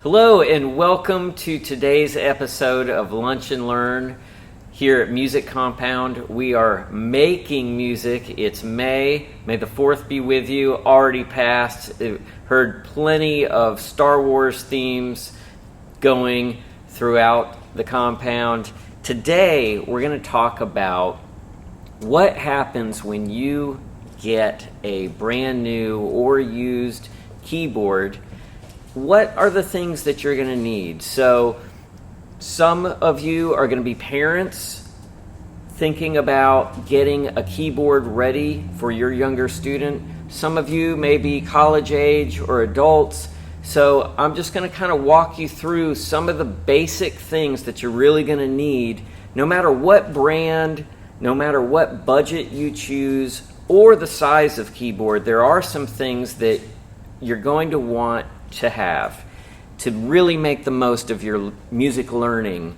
Hello and welcome to today's episode of Lunch and Learn here at Music Compound. We are making music. It's May. May the 4th be with you. Already passed. Heard plenty of Star Wars themes going throughout the compound. Today we're going to talk about what happens when you get a brand new or used keyboard. What are the things that you're going to need? So some of you are going to be parents thinking about getting a keyboard ready for your younger student. Some of you may be college age or adults. So I'm just going to kind of walk you through some of the basic things that you're really going to need, no matter what brand, no matter what budget you choose, or the size of keyboard. There are some things that you're going to want to have to really make the most of your music learning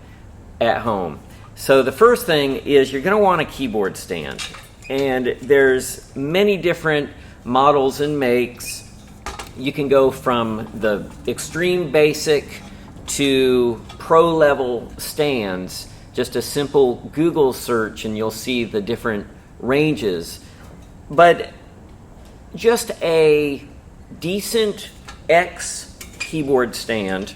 at home. So the first thing is you're going to want a keyboard stand, and there's many different models and makes. You can go from the extreme basic to pro level stands. Just a simple Google search and you'll see the different ranges, but just a decent X keyboard stand.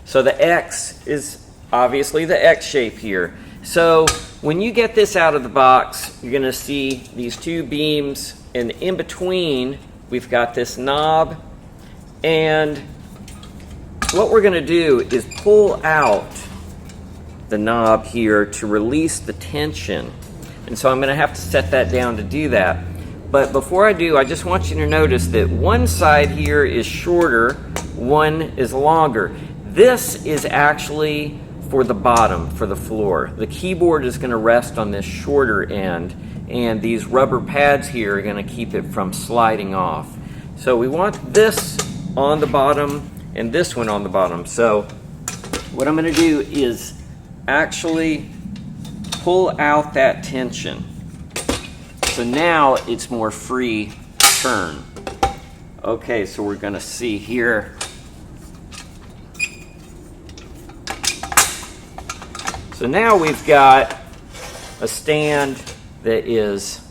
So the X is obviously the X shape here. So when you get this out of the box, you're going to see these two beams, and in between we've got this knob, and what we're going to do is pull out the knob here to release the tension. And so I'm going to have to set that down to do that. But before I do, I just want you to notice that one side here is shorter, one is longer. This is actually for the bottom, for the floor. The keyboard is going to rest on this shorter end, and these rubber pads here are going to keep it from sliding off. So we want this on the bottom and this one on the bottom. So what I'm going to do is actually pull out that tension. So now it's more free turn. Okay, so we're going to see here. So now we've got a stand that is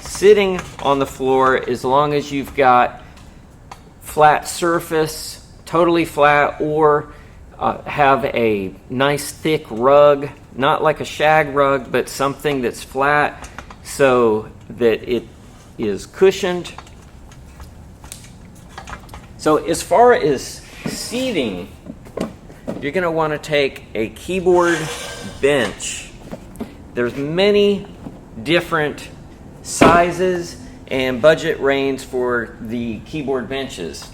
sitting on the floor. As long as you've got flat surface, totally flat, or have a nice thick rug, not like a shag rug, but something that's flat so that it is cushioned. So as far as seating, you're going to want to take a keyboard bench. There's many different sizes and budget range for the keyboard benches.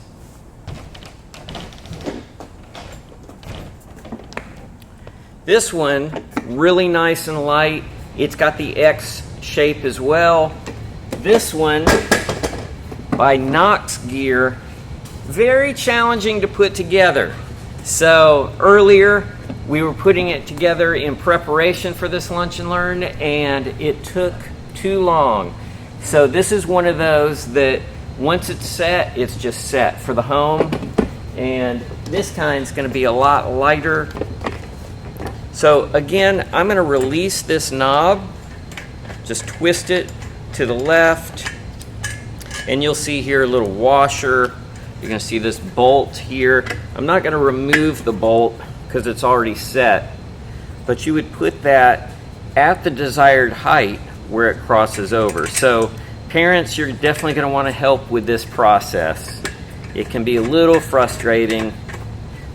This one, really nice and light. It's got the X shape as well. This one by Knox Gear, very challenging to put together. So earlier we were putting it together in preparation for this Lunch and Learn, and it took too long. So this is one of those that once it's set, it's just set for the home, and this kind's going to be a lot lighter. So again, I'm going to release this knob, just twist it to the left, and you'll see here a little washer. You're going to see this bolt here. I'm not going to remove the bolt because it's already set, but you would put that at the desired height where it crosses over. So parents, you're definitely going to want to help with this process. It can be a little frustrating,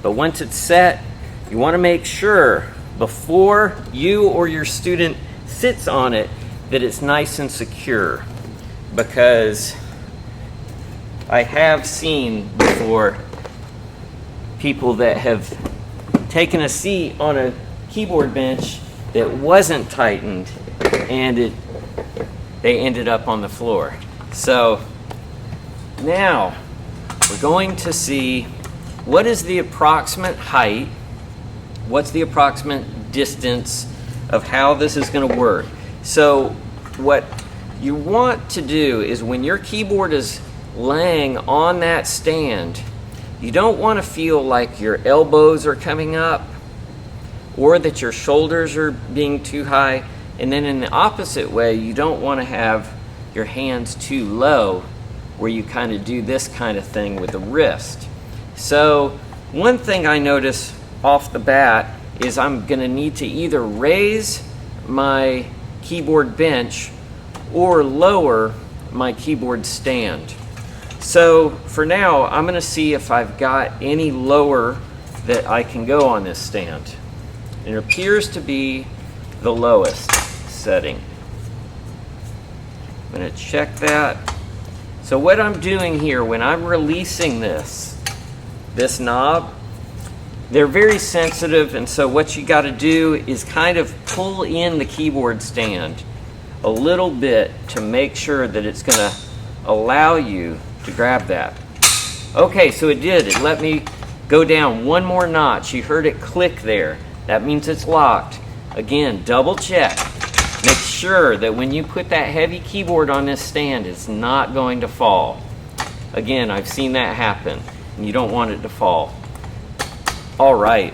but once it's set, you want to make sure before you or your student sits on it that it's nice and secure, because I have seen before people that have taken a seat on a keyboard bench that wasn't tightened, and they ended up on the floor. So now we're going to see what is the approximate height, what's the approximate distance of how this is going to work. So what you want to do is when your keyboard is laying on that stand, you don't want to feel like your elbows are coming up or that your shoulders are being too high. And then in the opposite way, you don't want to have your hands too low where you kind of do this kind of thing with the wrist. So one thing I notice off the bat is I'm going to need to either raise my keyboard bench or lower my keyboard stand. So for now, I'm going to see if I've got any lower that I can go on this stand. It appears to be the lowest setting. I'm going to check that. So what I'm doing here, when I'm releasing this knob, they're very sensitive, and so what you got to do is kind of pull in the keyboard stand a little bit to make sure that it's going to allow you to grab that. Okay, so it did. It let me go down one more notch. You heard it click there. That means it's locked. Again, double check. Make sure that when you put that heavy keyboard on this stand, it's not going to fall. Again, I've seen that happen, and you don't want it to fall. All right,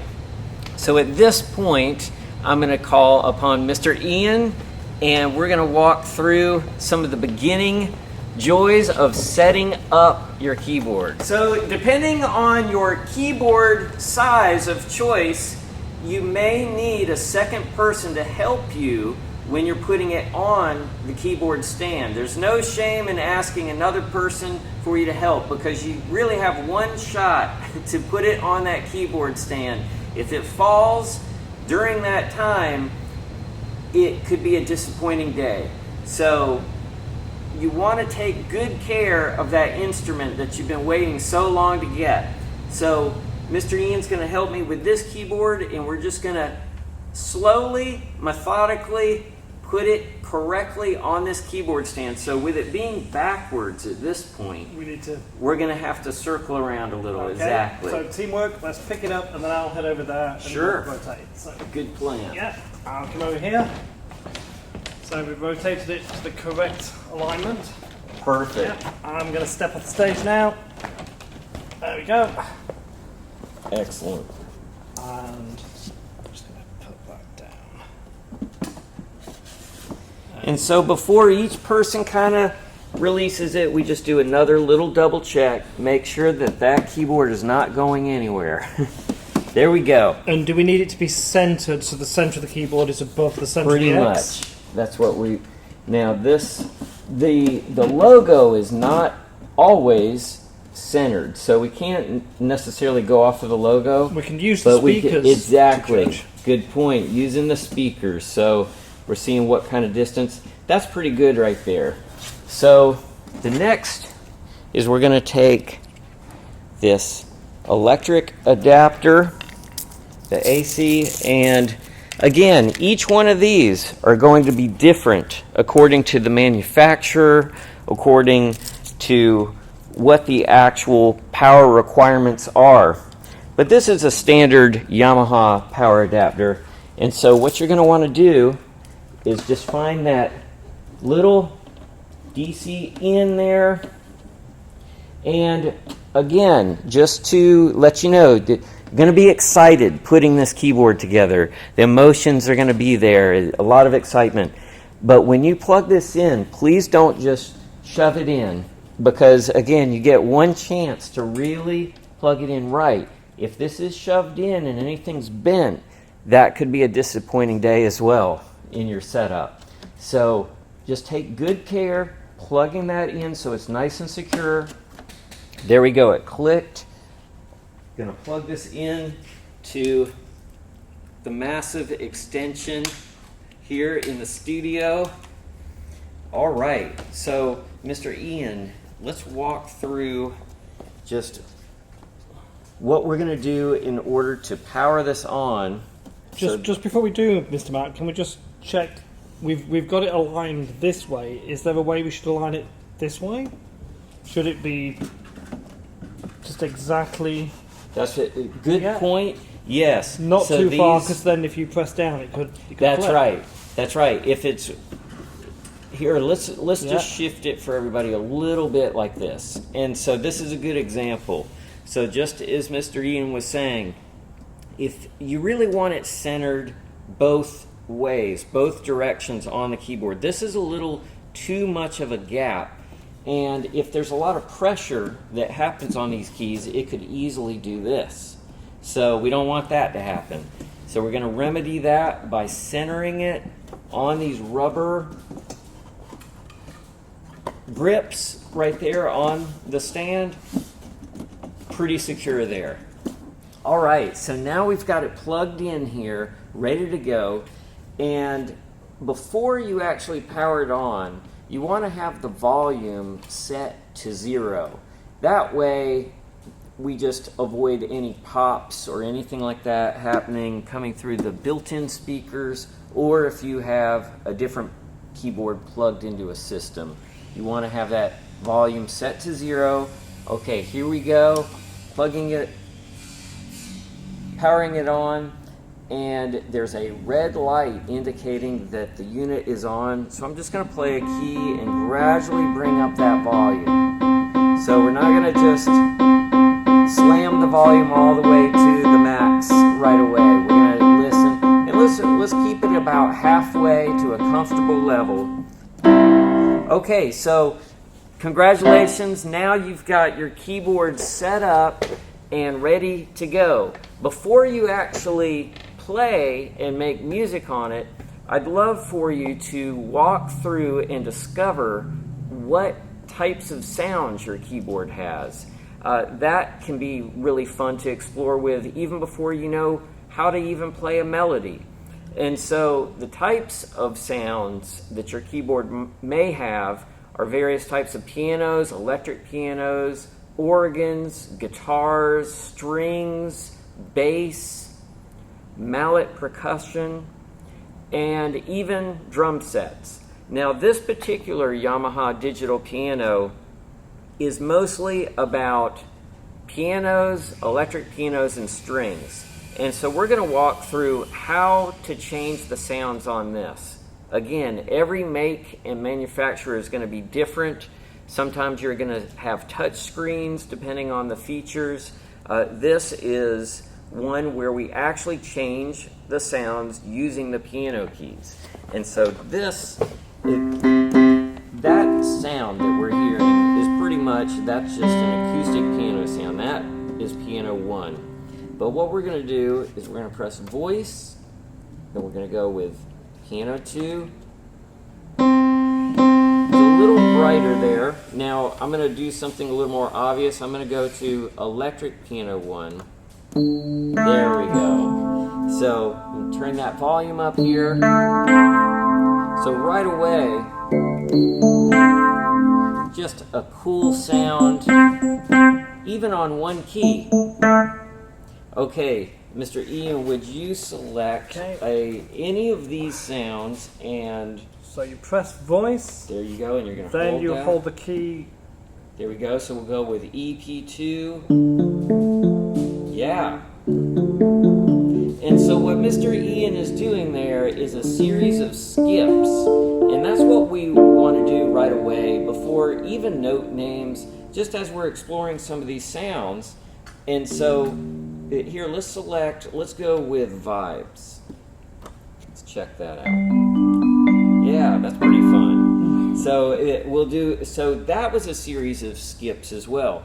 so at this point, I'm going to call upon Mr. Ian, and we're going to walk through some of the beginning joys of setting up your keyboard. So depending on your keyboard size of choice, you may need a second person to help you when you're putting it on the keyboard stand. There's no shame in asking another person for you to help, because you really have one shot to put it on that keyboard stand. If it falls during that time, it could be a disappointing day. So you want to take good care of that instrument that you've been waiting so long to get. So Mr. Ian's going to help me with this keyboard, and we're just going to slowly, methodically put it correctly on this keyboard stand. So with it being backwards at this point, we're going to have to circle around a little. Okay. Exactly. So teamwork, let's pick it up and then I'll head over there and sure. Rotate. So, good plan. Yeah, I'll come over here. So we've rotated it to the correct alignment. Perfect. Yeah. I'm going to step off the stage now. There we go. Excellent. And I'm just going to put that down. And so before each person kind of releases it, we just do another little double check. Make sure that that keyboard is not going anywhere. There we go. And do we need it to be centered so the center of the keyboard is above the center Pretty of the X? X? That's what we... Now this, the logo is not always centered, so we can't necessarily go off of the logo. We can use the speakers. Exactly. Good point. Using the speakers. So we're seeing what kind of distance. That's pretty good right there. So the next is we're going to take this electric adapter, the AC, and again, each one of these are going to be different according to the manufacturer, according to what the actual power requirements are. But this is a standard Yamaha power adapter, and so what you're going to want to do is just find that little DC in there, and again, just to let you know that you're going to be excited putting this keyboard together. The emotions are going to be there, a lot of excitement. But when you plug this in, please don't just shove it in, because again, you get one chance to really plug it in right. If this is shoved in and anything's bent, that could be a disappointing day as well in your setup. So just take good care plugging that in so it's nice and secure. There we go, it clicked. Going to plug this in to the massive extension here in the studio. All right, so Mr. Ian, let's walk through just what we're going to do in order to power this on. Just before we do, Mr. Matt, can we just check? We've got it aligned this way. Is there a way we should align it this way? Should it be just exactly? That's a good point. Yes. Not so too far, because then if you press down, it could that's flip. right. That's right. If it's here, let's just shift it for everybody a little bit like this. And so this is a good example. So just as Mr. Ian was saying, if you really want it centered both ways, both directions on the keyboard, this is a little too much of a gap. And if there's a lot of pressure that happens on these keys, it could easily do this. So we don't want that to happen. So we're going to remedy that by centering it on these rubber grips right there on the stand. Pretty secure there. All right, so now we've got it plugged in here, ready to go. And before you actually power it on, you want to have the volume set to 0. That way, we just avoid any pops or anything like that happening coming through the built-in speakers, or if you have a different keyboard plugged into a system. You want to have that volume set to 0. Okay, here we go. Plugging it, powering it on, and there's a red light indicating that the unit is on. So I'm just going to play a key and gradually bring up that volume. So we're not going to just slam the volume all the way to the max right away. We're going to listen, and let's keep it about halfway to a comfortable level. Okay, so congratulations. Now you've got your keyboard set up and ready to go. Before you actually play and make music on it, I'd love for you to walk through and discover what types of sounds your keyboard has. That can be really fun to explore with even before you know how to even play a melody. And so the types of sounds that your keyboard may have are various types of pianos, electric pianos, organs, guitars, strings, bass, mallet percussion, and even drum sets. Now, this particular Yamaha digital piano is mostly about pianos, electric pianos, and strings. And so we're going to walk through how to change the sounds on this. Again, every make and manufacturer is going to be different. Sometimes you're going to have touch screens depending on the features. This is one where we actually change the sounds using the piano keys. And so that sound that we're hearing is pretty much, that's just an acoustic piano sound. That is piano 1. But what we're going to do is we're going to press voice, then we're going to go with piano 2. It's a little brighter there. Now I'm going to do something a little more obvious. I'm going to go to electric piano 1. There we go. So turn that volume up here. So right away, just a cool sound, even on one key. Okay, Mr. Ian, would you select any of these sounds, and so you press voice. There you go, and you're going to then hold you that. hold the key. There we go. So we'll go with EP2. Yeah. And so what Mr. Ian is doing there is a series of skips, and that's what we want to do right away before even note names, just as we're exploring some of these sounds. And so here, let's go with vibes. Let's check that out. Yeah, that's pretty fun. So that was a series of skips as well.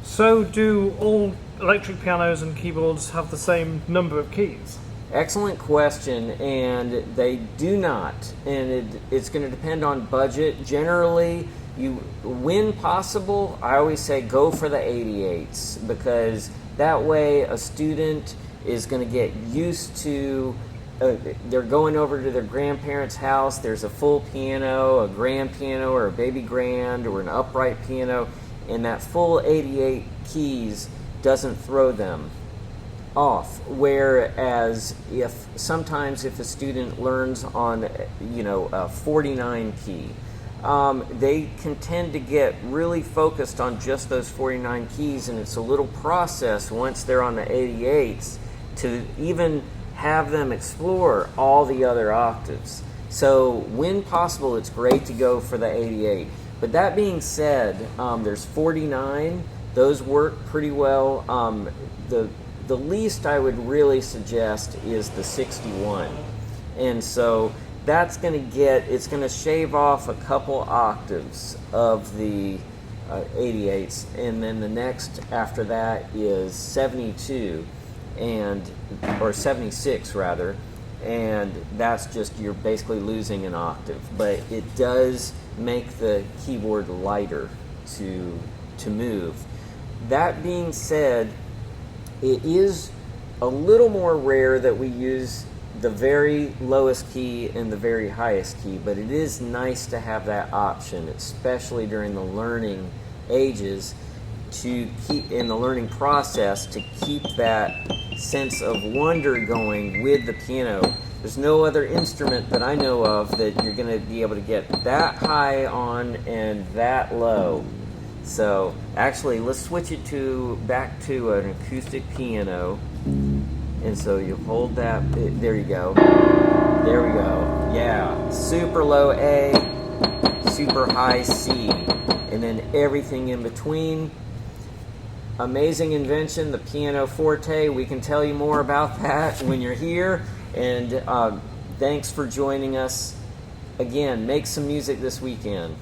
So do all electric pianos and keyboards have the same number of keys? Excellent question, and they do not. And it's going to depend on budget. Generally, when possible, I always say go for the 88s, because that way a student is going to get used to, they're going over to their grandparents' house, there's a full piano, a grand piano, or a baby grand, or an upright piano, and that full 88 keys doesn't throw them off. Whereas sometimes if a student learns on a 49 key, they can tend to get really focused on just those 49 keys, and it's a little process once they're on the 88s to even have them explore all the other octaves. So when possible, it's great to go for the 88. But that being said, there's 49, Those work pretty well. The least I would really suggest is the 61. And so that's going to it's going to shave off a couple octaves of the 88s, and then the next after that is 72, or 76 rather, and that's just, you're basically losing an octave, but it does make the keyboard lighter to move. That being said, it is a little more rare that we use the very lowest key and the very highest key, but it is nice to have that option, especially during the learning ages, to keep in the learning process, to keep that sense of wonder going with the piano. There's no other instrument that I know of that you're going to be able to get that high on and that low. So actually, let's switch it back to an acoustic piano. And so you hold that, there you go. There we go. Yeah, super low A, super high C, and then everything in between. Amazing invention, the pianoforte. We can tell you more about that when you're here. And thanks for joining us. Again, make some music this weekend.